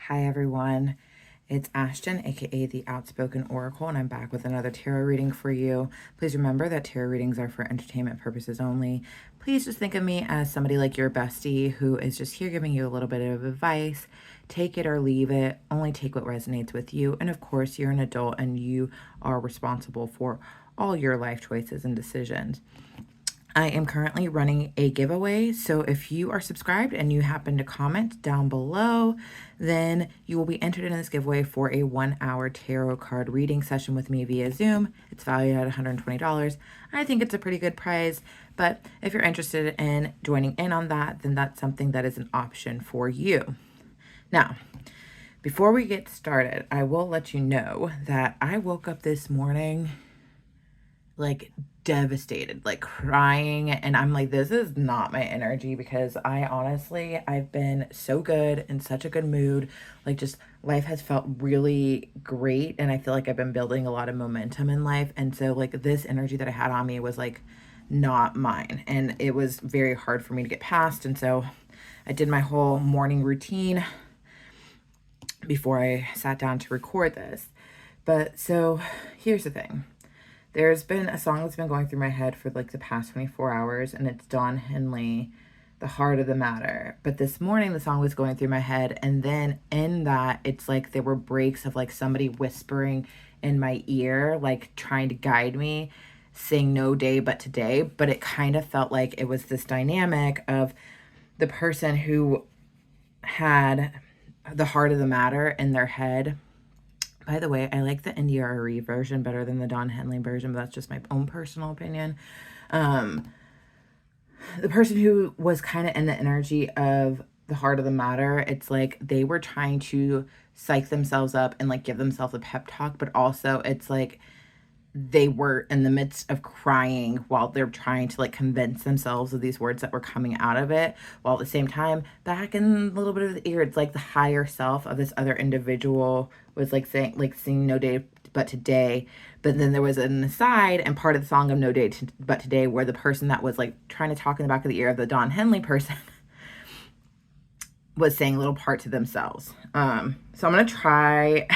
Hi everyone, it's Ashton, aka the Outspoken Oracle, and I'm back with another tarot reading for you. Please remember that tarot readings are for entertainment purposes only. Please just think of me as somebody like your bestie who is just here giving you a little bit of advice. Take it or leave it, only take what resonates with you. And of course, you're an adult and you are responsible for all your life choices and decisions. I am currently running a giveaway, so if you are subscribed and you happen to comment down below, then you will be entered in this giveaway for a 1-hour tarot card reading session with me via Zoom. It's valued at $120. I think it's a pretty good prize, but if you're interested in joining in on that, then that's something that is an option for you. Now, before we get started, I will let you know that I woke up this morning like devastated, like crying, and I'm like, this is not my energy, because I've been so good, in such a good mood, like just life has felt really great, and I feel like I've been building a lot of momentum in life, and so like this energy that I had on me was like not mine, and it was very hard for me to get past. And so I did my whole morning routine before I sat down to record this. But so here's the thing. There's been a song that's been going through my head for like the past 24 hours, and it's Don Henley, The Heart of the Matter. But this morning the song was going through my head, and then in that it's like there were breaks of like somebody whispering in my ear, like trying to guide me, saying no day but today. But it kind of felt like it was this dynamic of the person who had the heart of the matter in their head. By the way, I like the India Arie version better than the Don Henley version, but that's just my own personal opinion. The person who was kind of in the energy of the heart of the matter, it's like they were trying to psych themselves up and like give themselves a pep talk, but also it's like they were in the midst of crying while they're trying to like convince themselves of these words that were coming out of it, while at the same time back in a little bit of the ear, it's like the higher self of this other individual was like saying, like singing no day but today. But then there was an aside and part of the song of no day but today where the person that was like trying to talk in the back of the ear of the Don Henley person was saying a little part to themselves. So I'm gonna try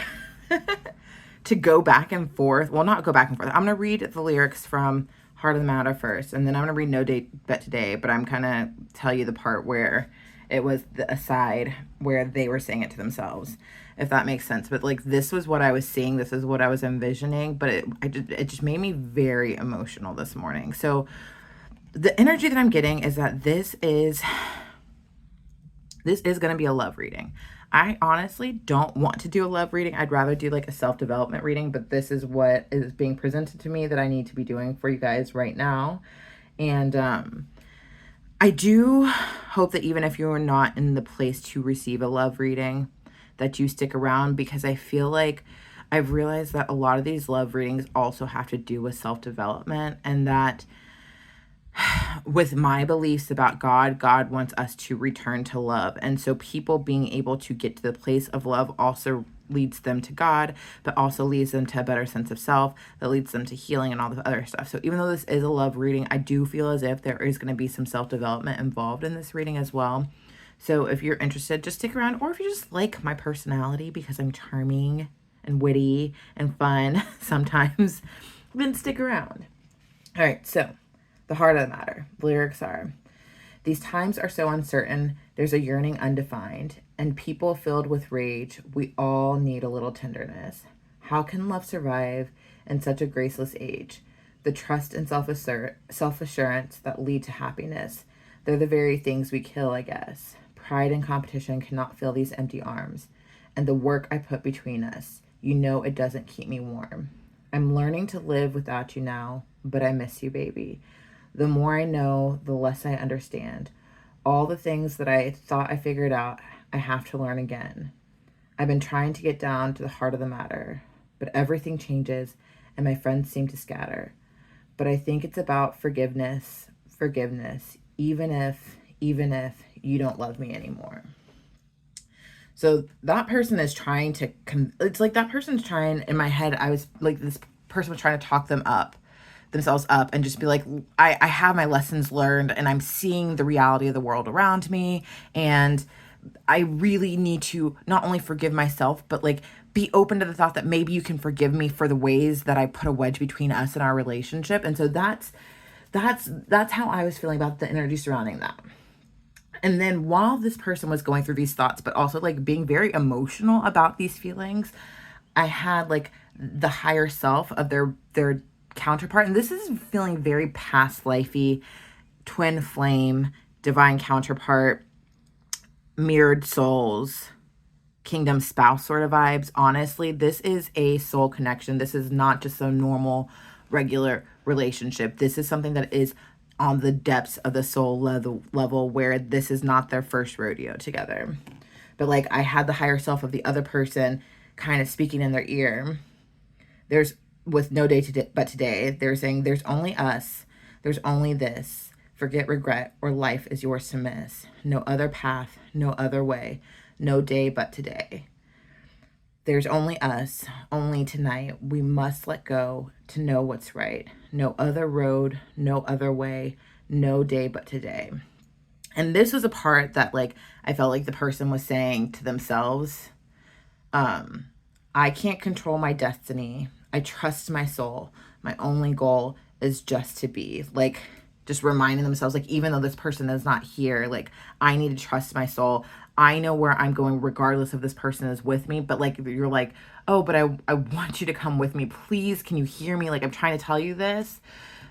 to go back and forth. Well, not go back and forth. I'm going to read the lyrics from Heart of the Matter first, and then I'm going to read No Day But Today, but I'm going to tell you the part where it was the aside where they were saying it to themselves, if that makes sense. But like, this was what I was seeing. This is what I was envisioning, but it just made me very emotional this morning. So the energy that I'm getting is that this is going to be a love reading. I honestly don't want to do a love reading. I'd rather do like a self-development reading, but this is what is being presented to me that I need to be doing for you guys right now. And I do hope that even if you're not in the place to receive a love reading, that you stick around, because I feel like I've realized that a lot of these love readings also have to do with self-development, and that with my beliefs about God, God wants us to return to love. And so people being able to get to the place of love also leads them to God, but also leads them to a better sense of self, that leads them to healing and all the other stuff. So even though this is a love reading, I do feel as if there is going to be some self-development involved in this reading as well. So if you're interested, just stick around. Or if you just like my personality because I'm charming and witty and fun sometimes, then stick around. All right, so the heart of the matter. The lyrics are, these times are so uncertain, there's a yearning undefined, and people filled with rage, we all need a little tenderness. How can love survive in such a graceless age? The trust and self-assurance that lead to happiness, they're the very things we kill, I guess. Pride and competition cannot fill these empty arms, and the work I put between us, you know it doesn't keep me warm. I'm learning to live without you now, but I miss you, baby. The more I know, the less I understand. All the things that I thought I figured out, I have to learn again. I've been trying to get down to the heart of the matter, but everything changes and my friends seem to scatter. But I think it's about forgiveness, even if you don't love me anymore. So that person is trying to, it's like that person's trying, in my head, I was like, this person was trying to talk themselves up and just be like, I have my lessons learned and I'm seeing the reality of the world around me. And I really need to not only forgive myself, but like be open to the thought that maybe you can forgive me for the ways that I put a wedge between us and our relationship. And so that's how I was feeling about the energy surrounding that. And then while this person was going through these thoughts, but also like being very emotional about these feelings, I had like the higher self of their counterpart. And this is feeling very past lifey, twin flame, divine counterpart, mirrored souls, kingdom spouse sort of vibes. Honestly, this is a soul connection. This is not just a normal, regular relationship. This is something that is on the depths of the soul level where this is not their first rodeo together. But like I had the higher self of the other person kind of speaking in their ear. There's with no day but today. They're saying there's only us. There's only this. Forget regret or life is yours to miss. No other path, no other way. No day but today. There's only us, only tonight. We must let go to know what's right. No other road, no other way, no day but today. And this was a part that like I felt like the person was saying to themselves, I can't control my destiny. I trust my soul. My only goal is just to be. Like just reminding themselves, like, even though this person is not here, like, I need to trust my soul. I know where I'm going regardless if this person is with me. But like, you're like, oh, but I want you to come with me. Please, can you hear me? Like, I'm trying to tell you this.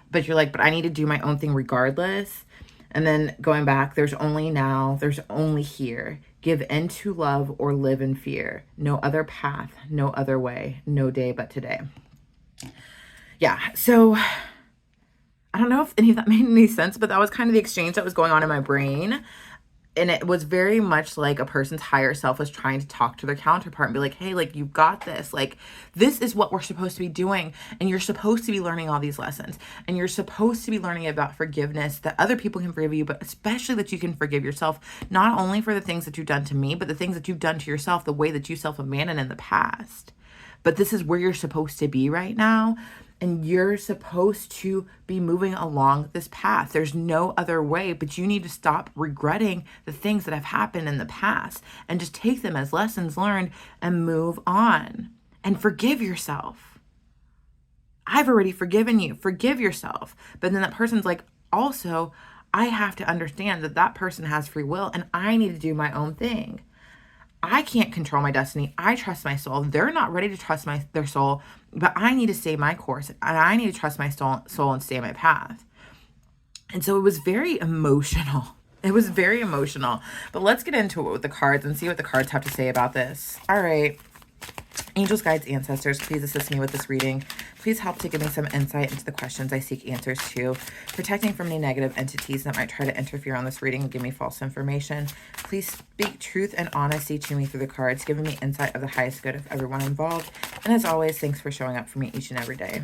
But you're like, but I need to do my own thing regardless. And then going back, there's only now, there's only here. Give in to love or live in fear. No other path, no other way, no day but today. Yeah, so I don't know if any of that made any sense, but that was kind of the exchange that was going on in my brain. And it was very much like a person's higher self was trying to talk to their counterpart and be like, hey, like, you've got this. Like, this is what we're supposed to be doing. And you're supposed to be learning all these lessons. And you're supposed to be learning about forgiveness, that other people can forgive you, but especially that you can forgive yourself, not only for the things that you've done to me, but the things that you've done to yourself, the way that you self-abandoned in the past. But this is where you're supposed to be right now. And you're supposed to be moving along this path. There's no other way, but you need to stop regretting the things that have happened in the past and just take them as lessons learned and move on and forgive yourself. I've already forgiven you. Forgive yourself. But then that person's like, also, I have to understand that that person has free will and I need to do my own thing. I can't control my destiny. I trust my soul. They're not ready to trust their soul, but I need to stay my course and I need to trust my soul and stay my path. And so it was very emotional. It was very emotional. But let's get into it with the cards and see what the cards have to say about this. All right. Angels, guides, ancestors, please assist me with this reading. Please help to give me some insight into the questions I seek answers to. Protecting from any negative entities that might try to interfere on this reading and give me false information. Please speak truth and honesty to me through the cards, giving me insight of the highest good of everyone involved. And as always, thanks for showing up for me each and every day.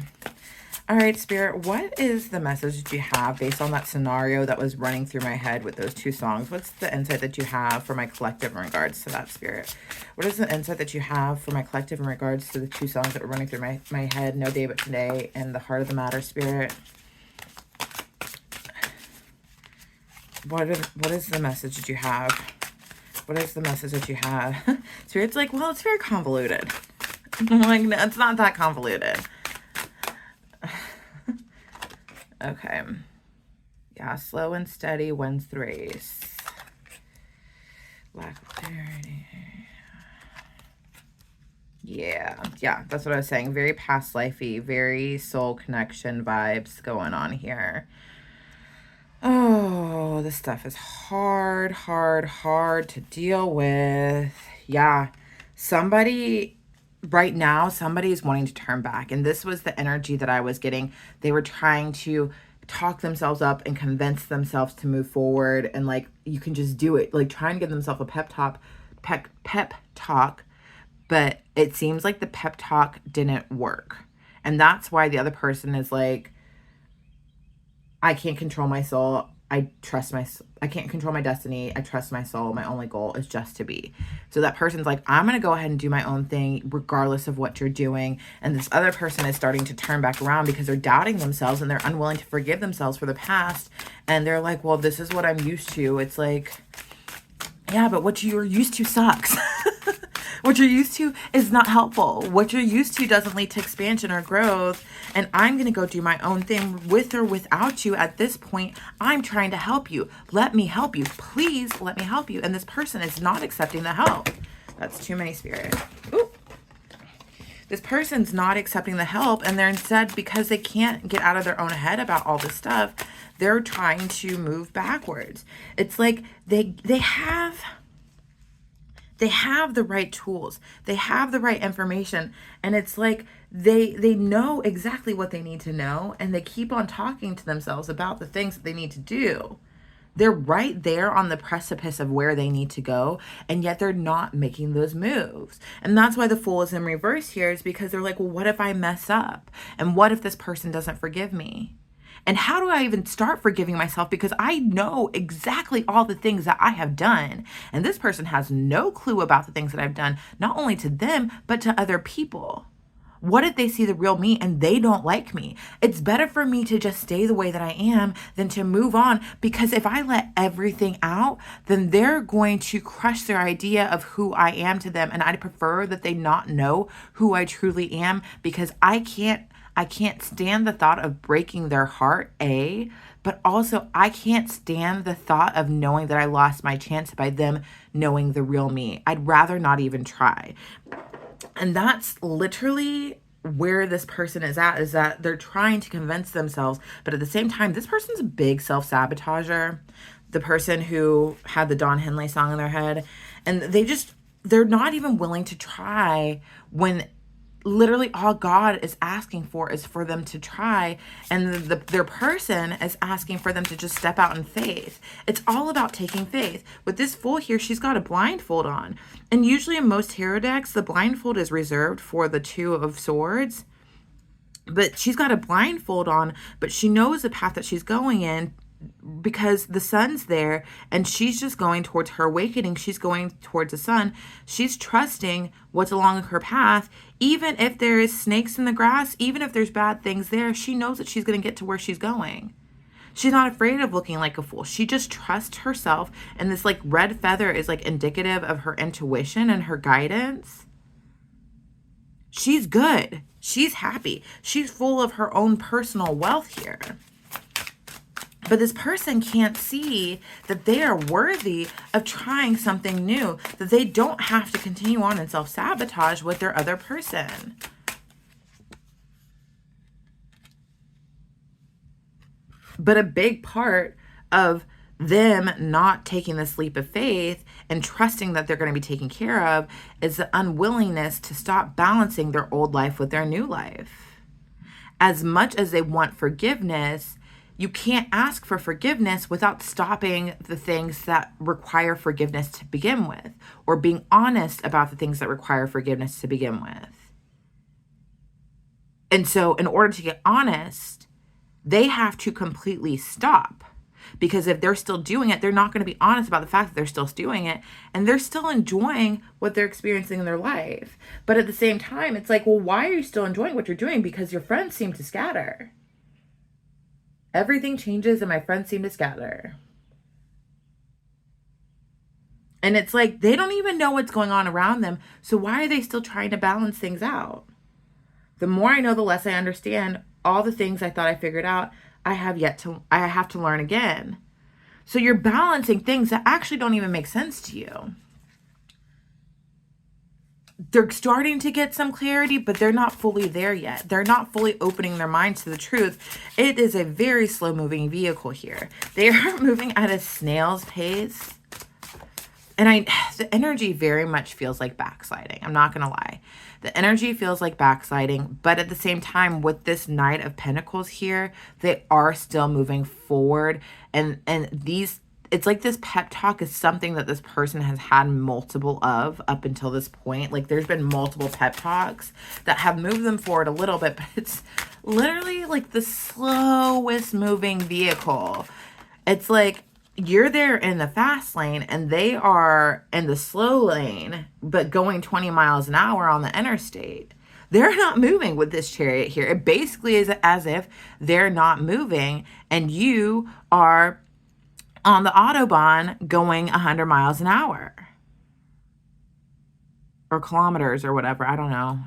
All right, Spirit, what is the message that you have based on that scenario that was running through my head with those two songs? What's the insight that you have for my collective in regards to that, Spirit? What is the insight that you have for my collective in regards to the two songs that were running through my head, No Day But Today and The Heart of the Matter, Spirit? What is the message that you have? What is the message that you have? Spirit's like, well, it's very convoluted. I'm like, no, it's not that convoluted. Okay. Yeah, slow and steady wins the race. Lack of clarity. Yeah, that's what I was saying. Very past lifey, very soul connection vibes going on here. Oh, this stuff is hard to deal with. Yeah, right now, somebody is wanting to turn back. And this was the energy that I was getting. They were trying to talk themselves up and convince themselves to move forward. And like, you can just do it. Like trying to give themselves a pep talk. But it seems like the pep talk didn't work. And that's why the other person is like, I can't control my soul. I can't control my destiny. I trust my soul. My only goal is just to be. So that person's like, I'm going to go ahead and do my own thing regardless of what you're doing. And this other person is starting to turn back around because they're doubting themselves and they're unwilling to forgive themselves for the past. And they're like, well, this is what I'm used to. It's like, Yeah, but what you're used to sucks. What you're used to is not helpful. What you're used to doesn't lead to expansion or growth. And I'm going to go do my own thing with or without you. At this point, I'm trying to help you. Let me help you. Please let me help you. And this person is not accepting the help. That's too many, Spirit. Ooh. This person's not accepting the help, and they're instead, because they can't get out of their own head about all this stuff, they're trying to move backwards. It's like they have the right tools. They have the right information. And it's like they know exactly what they need to know, and they keep on talking to themselves about the things that they need to do. They're right there on the precipice of where they need to go, and yet they're not making those moves. And that's why the Fool is in reverse here, is because they're like, well, what if I mess up? And what if this person doesn't forgive me? And how do I even start forgiving myself? Because I know exactly all the things that I have done. And this person has no clue about the things that I've done, not only to them, but to other people. What if they see the real me and they don't like me? It's better for me to just stay the way that I am than to move on, because if I let everything out, then they're going to crush their idea of who I am to them. And I'd prefer that they not know who I truly am, because I can't stand the thought of breaking their heart, but also I can't stand the thought of knowing that I lost my chance by them knowing the real me. I'd rather not even try. And that's literally where this person is at, is that they're trying to convince themselves, but at the same time, this person's a big self-sabotager. The person who had the Don Henley song in their head, and they're not even willing to try when literally all God is asking for is for them to try, and their person is asking for them to just step out in faith. It's all about taking faith. With this Fool here, she's got a blindfold on, and usually in most tarot decks, the blindfold is reserved for the Two of Swords, but she's got a blindfold on, but she knows the path that she's going in, because the sun's there and she's just going towards her awakening. She's going towards the sun. She's trusting what's along her path. Even if there is snakes in the grass, even if there's bad things there, she knows that she's going to get to where she's going. She's not afraid of looking like a fool. She just trusts herself. And this like red feather is like indicative of her intuition and her guidance. She's good. She's happy. She's full of her own personal wealth here. But this person can't see that they are worthy of trying something new, that they don't have to continue on and self-sabotage with their other person. But a big part of them not taking this leap of faith and trusting that they're going to be taken care of is the unwillingness to stop balancing their old life with their new life. As much as they want forgiveness, you can't ask for forgiveness without stopping the things that require forgiveness to begin with, or being honest about the things that require forgiveness to begin with. And so in order to get honest, they have to completely stop, because if they're still doing it, they're not going to be honest about the fact that they're still doing it, and they're still enjoying what they're experiencing in their life. But at the same time, it's like, well, why are you still enjoying what you're doing? Because your friends seem to scatter. Everything changes and my friends seem to scatter. And it's like, they don't even know what's going on around them. So why are they still trying to balance things out? The more I know, the less I understand. All the things I thought I figured out, I have to learn again. So you're balancing things that actually don't even make sense to you. They're starting to get some clarity, but they're not fully there yet. They're not fully opening their minds to the truth. It is a very slow moving vehicle here. They are moving at a snail's pace. And the energy very much feels like backsliding. I'm not going to lie. The energy feels like backsliding, but at the same time, with this Knight of Pentacles here, they are still moving forward. And it's like this pep talk is something that this person has had multiple of up until this point. Like there's been multiple pep talks that have moved them forward a little bit, but it's literally like the slowest moving vehicle. It's like you're there in the fast lane and they are in the slow lane, but going 20 miles an hour on the interstate. They're not moving with this Chariot here. It basically is as if they're not moving and you are on the Autobahn going 100 miles an hour or kilometers or whatever. I don't know.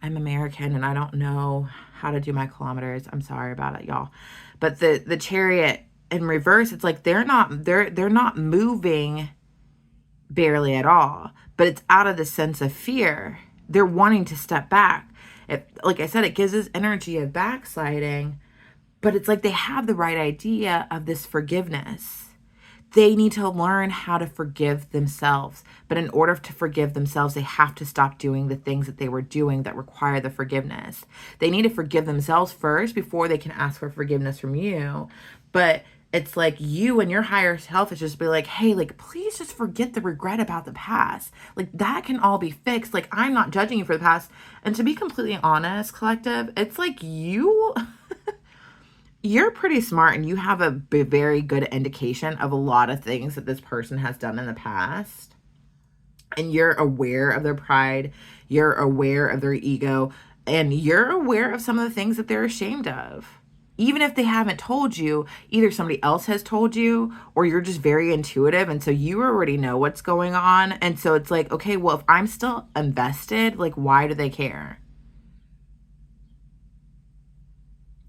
I'm American and I don't know how to do my kilometers. I'm sorry about it, y'all. But the chariot in reverse, it's like they're not moving barely at all, but it's out of the sense of fear. They're wanting to step back. Like I said, it gives this energy of backsliding, but it's like they have the right idea of this forgiveness. They need to learn how to forgive themselves. But in order to forgive themselves, they have to stop doing the things that they were doing that require the forgiveness. They need to forgive themselves first before they can ask for forgiveness from you. But it's like you and your higher self is just be like, hey, like, please just forget the regret about the past. Like, that can all be fixed. Like, I'm not judging you for the past. And to be completely honest, collective, it's like you're pretty smart and you have a very good indication of a lot of things that this person has done in the past. And you're aware of their pride. You're aware of their ego. And you're aware of some of the things that they're ashamed of. Even if they haven't told you, either somebody else has told you or you're just very intuitive. And so you already know what's going on. And so it's like, okay, well, if I'm still invested, like, why do they care?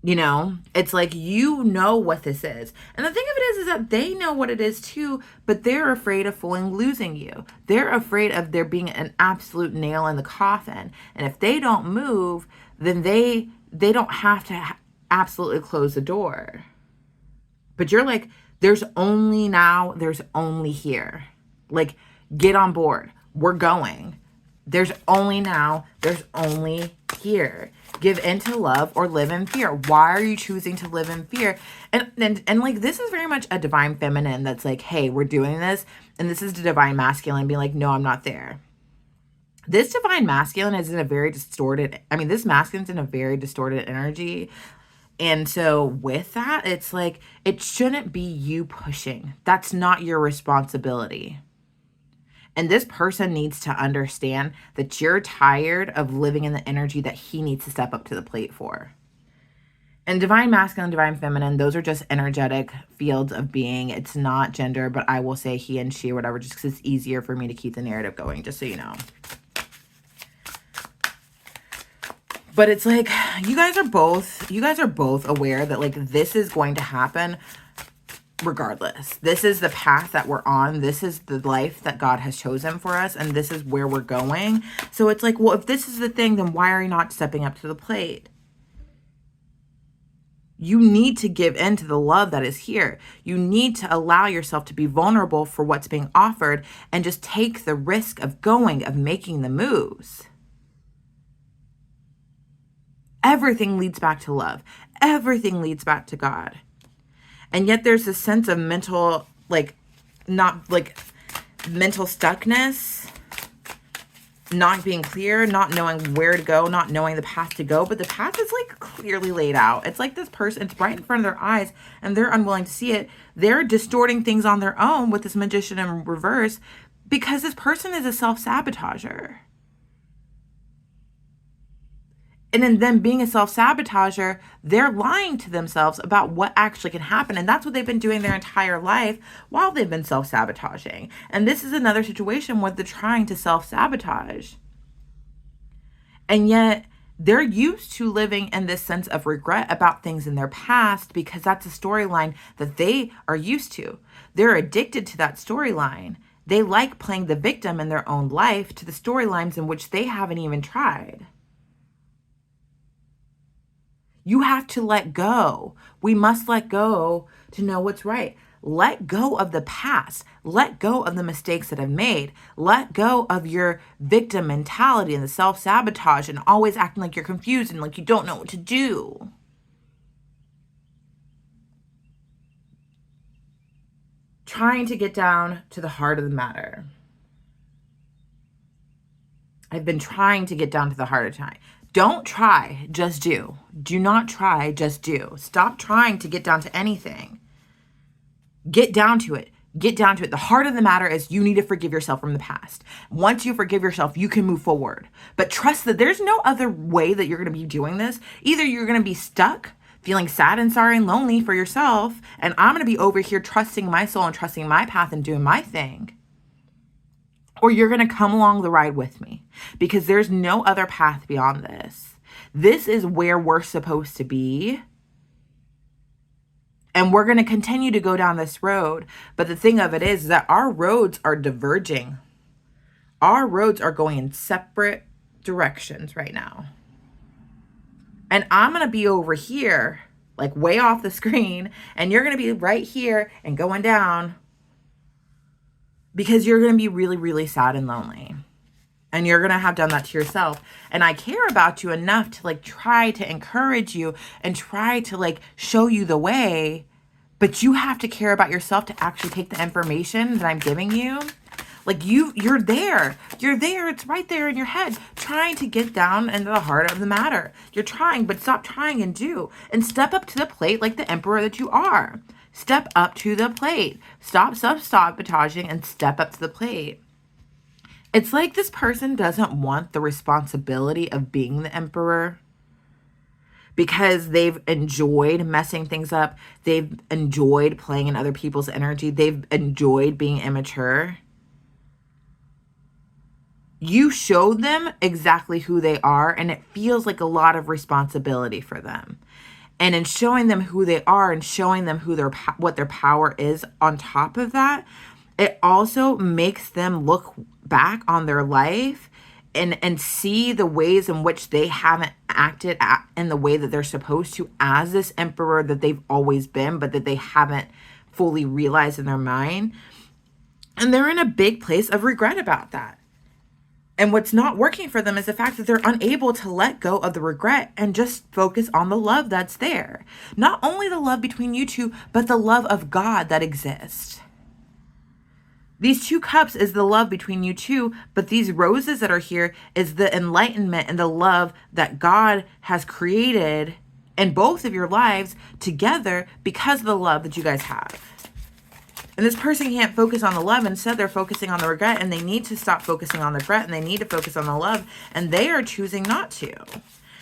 You know, it's like, you know what this is. And the thing of it is that they know what it is too, but they're afraid of losing you. They're afraid of there being an absolute nail in the coffin. And if they don't move, then they don't have to absolutely close the door. But you're like, there's only now, there's only here. Like, get on board. We're going. There's only now, there's only here. Give into love or live in fear. Why are you choosing to live in fear? And like, this is very much a divine feminine that's like, hey, we're doing this. And this is the divine masculine being like, no, I'm not there. This divine masculine is in a very distorted, this masculine's in a very distorted energy. And so with that, it's like, it shouldn't be you pushing. That's not your responsibility. And this person needs to understand that you're tired of living in the energy that he needs to step up to the plate for. And divine masculine, divine feminine, those are just energetic fields of being. It's not gender, but I will say he and she or whatever, just because it's easier for me to keep the narrative going, just so you know. But it's like, you guys are both aware that, like, this is going to happen regardless. This is the path that we're on. This is the life that God has chosen for us. And this is where we're going. So it's like, well, if this is the thing, then why are you not stepping up to the plate? You need to give in to the love that is here. You need to allow yourself to be vulnerable for what's being offered and just take the risk of going, of making the moves. Everything leads back to love. Everything leads back to God. And yet there's this sense of mental stuckness, not being clear, not knowing where to go, not knowing the path to go. But the path is like clearly laid out. It's like this person, it's right in front of their eyes and they're unwilling to see it. They're distorting things on their own with this magician in reverse because this person is a self-sabotager. And in them being a self-sabotager, they're lying to themselves about what actually can happen. And that's what they've been doing their entire life while they've been self-sabotaging. And this is another situation where they're trying to self-sabotage. And yet they're used to living in this sense of regret about things in their past because that's a storyline that they are used to. They're addicted to that storyline. They like playing the victim in their own life to the storylines in which they haven't even tried. You have to let go. We must let go to know what's right. Let go of the past. Let go of the mistakes that I've made. Let go of your victim mentality and the self-sabotage and always acting like you're confused and like you don't know what to do. Trying to get down to the heart of the matter. I've been trying to get down to the heart of time. Don't try, just do. Do not try, just do. Stop trying to get down to anything. Get down to it. Get down to it. The heart of the matter is you need to forgive yourself from the past. Once you forgive yourself, you can move forward. But trust that there's no other way that you're going to be doing this. Either you're going to be stuck feeling sad and sorry and lonely for yourself, and I'm going to be over here trusting my soul and trusting my path and doing my thing. Or you're going to come along the ride with me, because there's no other path beyond this. This is where we're supposed to be. And we're going to continue to go down this road. But the thing of it is that our roads are diverging. Our roads are going in separate directions right now. And I'm going to be over here, like way off the screen, and you're going to be right here and going down, because you're going to be really, really sad and lonely. And you're going to have done that to yourself. And I care about you enough to like try to encourage you and try to like show you the way. But you have to care about yourself to actually take the information that I'm giving you. Like you're there. You're there. It's right there in your head, trying to get down into the heart of the matter. You're trying, but stop trying and do. And step up to the plate like the emperor that you are. Step up to the plate. Stop sabotaging and step up to the plate. It's like this person doesn't want the responsibility of being the emperor, because they've enjoyed messing things up. They've enjoyed playing in other people's energy. They've enjoyed being immature. You showed them exactly who they are, and it feels like a lot of responsibility for them. And in showing them who they are and showing them what their power is on top of that, it also makes them look back on their life and see the ways in which they haven't acted in the way that they're supposed to as this emperor that they've always been, but that they haven't fully realized in their mind. And they're in a big place of regret about that. And what's not working for them is the fact that they're unable to let go of the regret and just focus on the love that's there. Not only the love between you two, but the love of God that exists. These 2 cups is the love between you two, but these roses that are here is the enlightenment and the love that God has created in both of your lives together because of the love that you guys have. And this person can't focus on the love. Instead, they're focusing on the regret, and they need to stop focusing on the regret, and they need to focus on the love, and they are choosing not to.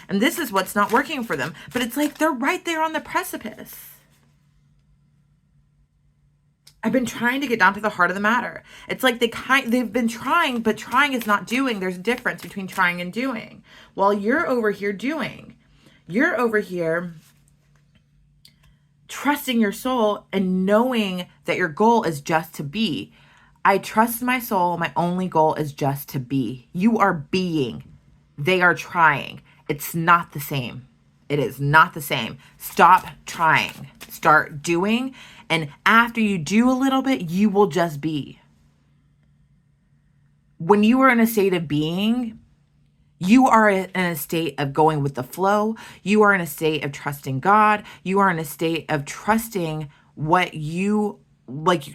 And this is what's not working for them. But it's like they're right there on the precipice. I've been trying to get down to the heart of the matter. It's like they've been trying, but trying is not doing. There's a difference between trying and doing. While you're over here doing, you're over here trusting your soul and knowing that your goal is just to be. I trust my soul. My only goal is just to be. You are being. They are trying. It's not the same. It is not the same. Stop trying. Start doing. And after you do a little bit, you will just be. When you are in a state of being, you are in a state of going with the flow. You are in a state of trusting God. You are in a state of trusting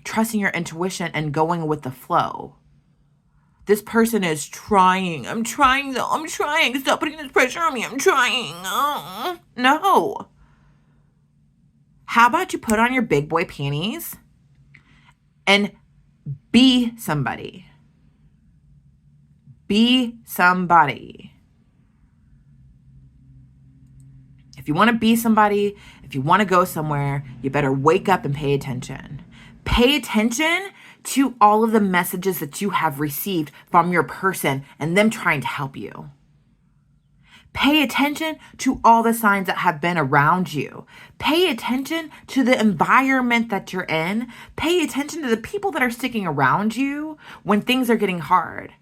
trusting your intuition and going with the flow. This person is trying. I'm trying though. I'm trying. Stop putting this pressure on me. I'm trying. Oh, no. How about you put on your big boy panties and be somebody? Be somebody. If you want to be somebody, if you want to go somewhere, you better wake up and pay attention. Pay attention to all of the messages that you have received from your person and them trying to help you. Pay attention to all the signs that have been around you. Pay attention to the environment that you're in. Pay attention to the people that are sticking around you when things are getting hard.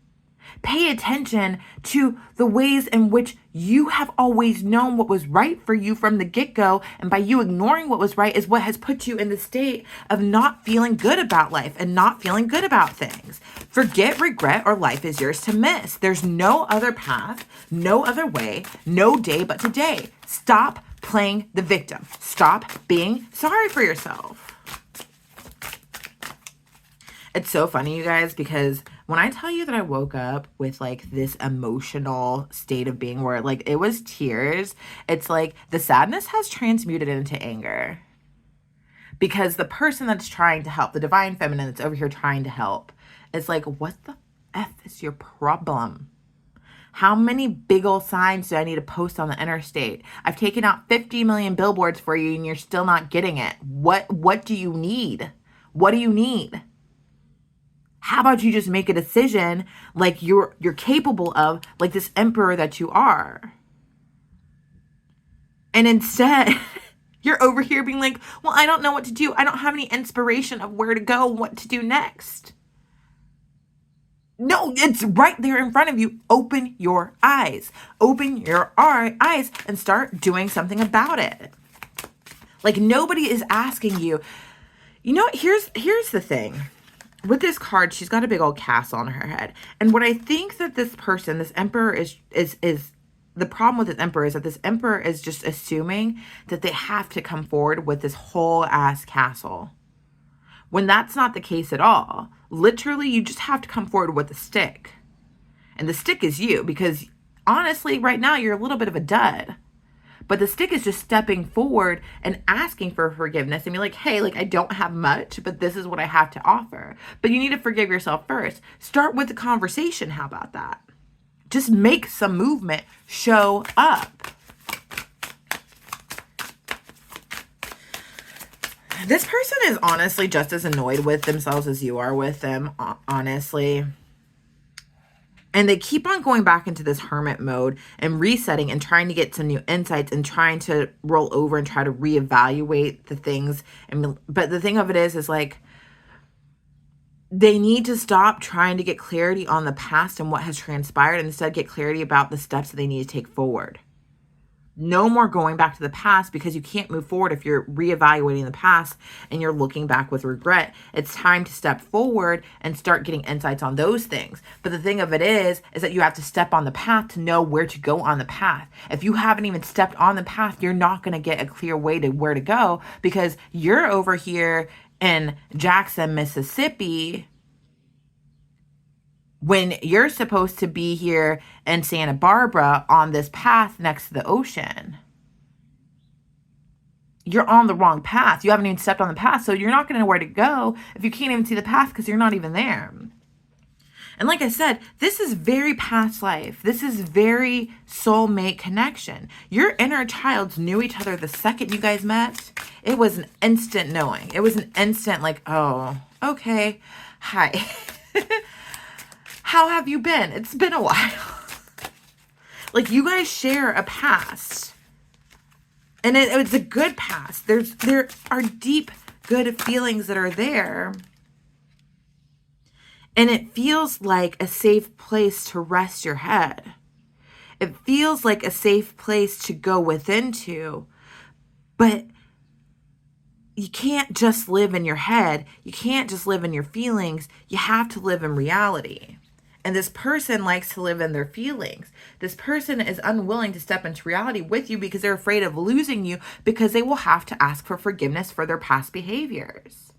Pay attention to the ways in which you have always known what was right for you from the get-go, and by you ignoring what was right is what has put you in the state of not feeling good about life and not feeling good about things. Forget regret or life is yours to miss. There's no other path, no other way, no day but today. Stop playing the victim. Stop being sorry for yourself. It's so funny, you guys, because when I tell you that I woke up with like this emotional state of being where like it was tears, it's like the sadness has transmuted into anger. Because the person that's trying to help, the divine feminine that's over here trying to help, is like, what the F is your problem? How many big old signs do I need to post on the interstate? I've taken out 50 million billboards for you and you're still not getting it. What do you need? What do you need? How about you just make a decision like you're capable of, like this emperor that you are? And instead, you're over here being like, well, I don't know what to do. I don't have any inspiration of where to go, what to do next. No, it's right there in front of you. Open your eyes. Open your eyes and start doing something about it. Like, nobody is asking you. You know, here's the thing. With this card, she's got a big old castle on her head. And what I think that this person, this emperor is the problem with this emperor is that this emperor is just assuming that they have to come forward with this whole ass castle. When that's not the case at all. Literally, you just have to come forward with a stick. And the stick is you, because honestly, right now, you're a little bit of a dud. But the stick is just stepping forward and asking for forgiveness and be like, hey, like, I don't have much, but this is what I have to offer. But you need to forgive yourself first. Start with the conversation. How about that? Just make some movement. Show up. This person is honestly just as annoyed with themselves as you are with them, honestly. And they keep on going back into this hermit mode and resetting and trying to get some new insights and trying to roll over and try to reevaluate the things. But the thing of it is like, they need to stop trying to get clarity on the past and what has transpired and instead get clarity about the steps that they need to take forward. No more going back to the past, because you can't move forward if you're reevaluating the past and you're looking back with regret. It's time to step forward and start getting insights on those things. But the thing of it is that you have to step on the path to know where to go on the path. If you haven't even stepped on the path, you're not going to get a clear way to where to go, because you're over here in Jackson, Mississippi, when you're supposed to be here in Santa Barbara on this path next to the ocean. You're on the wrong path. You haven't even stepped on the path, so you're not going to know where to go if you can't even see the path because you're not even there. And like I said, this is very past life. This is very soulmate connection. Your inner childs knew each other the second you guys met. It was an instant knowing. It was an instant like, oh, okay, hi. How have you been? It's been a while. Like, you guys share a past. And it's a good past. There are deep, good feelings that are there. And it feels like a safe place to rest your head. It feels like a safe place to go within to. But you can't just live in your head. You can't just live in your feelings. You have to live in reality. And this person likes to live in their feelings. This person is unwilling to step into reality with you because they're afraid of losing you, because they will have to ask for forgiveness for their past behaviors.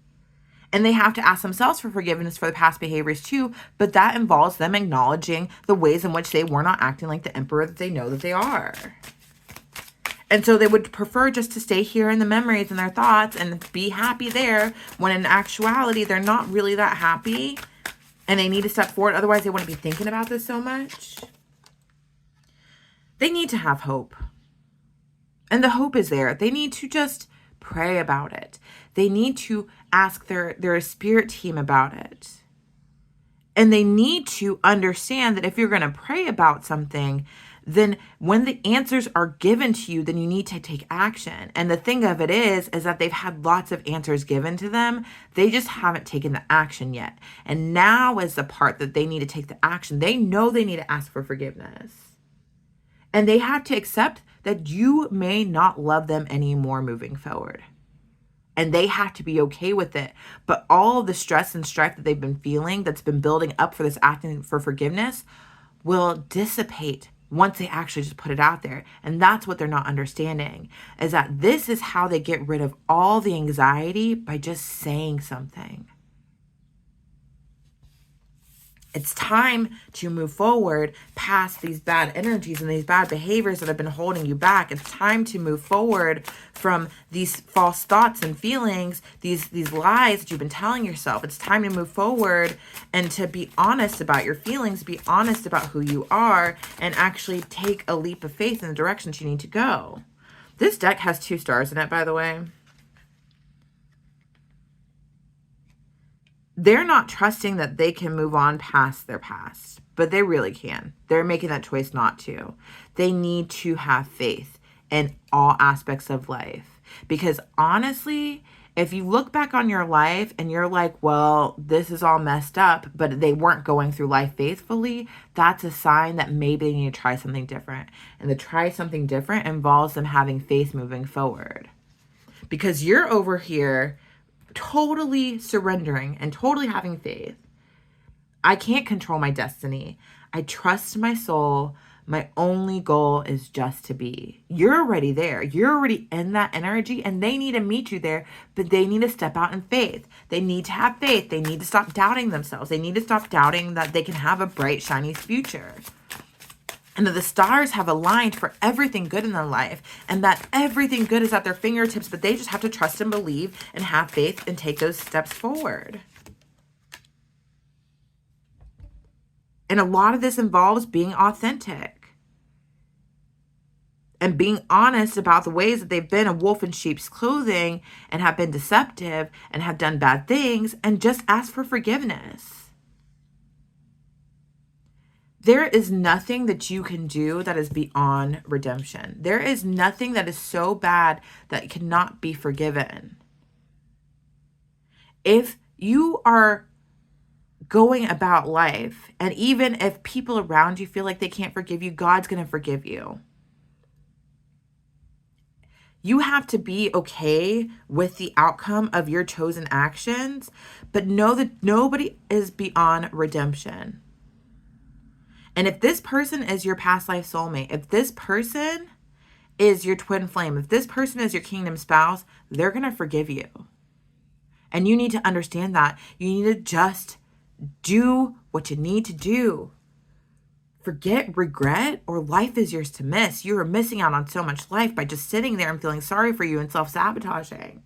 And they have to ask themselves for forgiveness for the past behaviors too, but that involves them acknowledging the ways in which they were not acting like the emperor that they know that they are. And so they would prefer just to stay here in the memories and their thoughts and be happy there, when in actuality, they're not really that happy. And they need to step forward. Otherwise, they wouldn't be thinking about this so much. They need to have hope. And the hope is there. They need to just pray about it. They need to ask their spirit team about it. And they need to understand that if you're going to pray about something, then when the answers are given to you, then you need to take action. And the thing of it is that they've had lots of answers given to them. They just haven't taken the action yet. And now is the part that they need to take the action. They know they need to ask for forgiveness. And they have to accept that you may not love them anymore moving forward. And they have to be okay with it. But all of the stress and strife that they've been feeling, that's been building up for this asking for forgiveness, will dissipate once they actually just put it out there. And that's what they're not understanding, is that this is how they get rid of all the anxiety, by just saying something. It's time to move forward past these bad energies and these bad behaviors that have been holding you back. It's time to move forward from these false thoughts and feelings, these lies that you've been telling yourself. It's time to move forward and to be honest about your feelings, be honest about who you are, and actually take a leap of faith in the directions you need to go. This deck has 2 stars in it, by the way. They're not trusting that they can move on past their past, but they really can. They're making that choice not to. They need to have faith in all aspects of life. Because honestly, if you look back on your life and you're like, well, this is all messed up, but they weren't going through life faithfully, that's a sign that maybe they need to try something different. And to try something different involves them having faith moving forward. Because you're over here totally surrendering and totally having faith. I can't control my destiny. I trust my soul. My only goal is just to be. You're already there. You're already in that energy, and they need to meet you there, but they need to step out in faith. They need to have faith. They need to stop doubting themselves. They need to stop doubting that they can have a bright, shiny future. And that the stars have aligned for everything good in their life, and that everything good is at their fingertips, but they just have to trust and believe and have faith and take those steps forward. And a lot of this involves being authentic and being honest about the ways that they've been a wolf in sheep's clothing and have been deceptive and have done bad things, and just ask for forgiveness. There is nothing that you can do that is beyond redemption. There is nothing that is so bad that cannot be forgiven. If you are going about life, and even if people around you feel like they can't forgive you, God's going to forgive you. You have to be okay with the outcome of your chosen actions, but know that nobody is beyond redemption. And if this person is your past life soulmate, if this person is your twin flame, if this person is your kingdom spouse, they're going to forgive you. And you need to understand that. You need to just do what you need to do. Forget regret, or life is yours to miss. You are missing out on so much life by just sitting there and feeling sorry for you and self-sabotaging.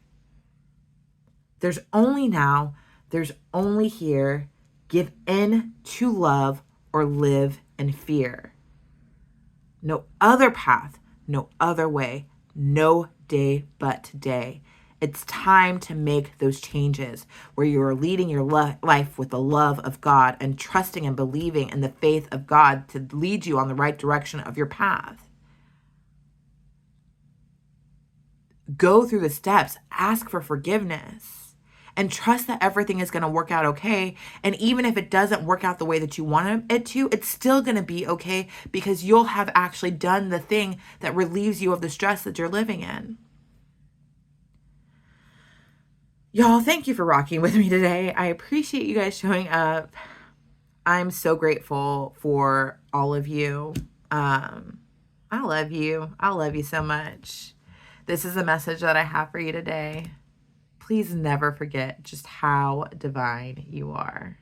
There's only now, there's only here. Give in to love or live in fear. No other path, no other way, no day but today. It's time to make those changes where you are leading your life with the love of God and trusting and believing in the faith of God to lead you on the right direction of your path. Go through the steps, ask for forgiveness, and trust that everything is going to work out okay. And even if it doesn't work out the way that you want it to, it's still going to be okay, because you'll have actually done the thing that relieves you of the stress that you're living in. Y'all, thank you for rocking with me today. I appreciate you guys showing up. I'm so grateful for all of you. I love you. I love you so much. This is a message that I have for you today. Please never forget just how divine you are.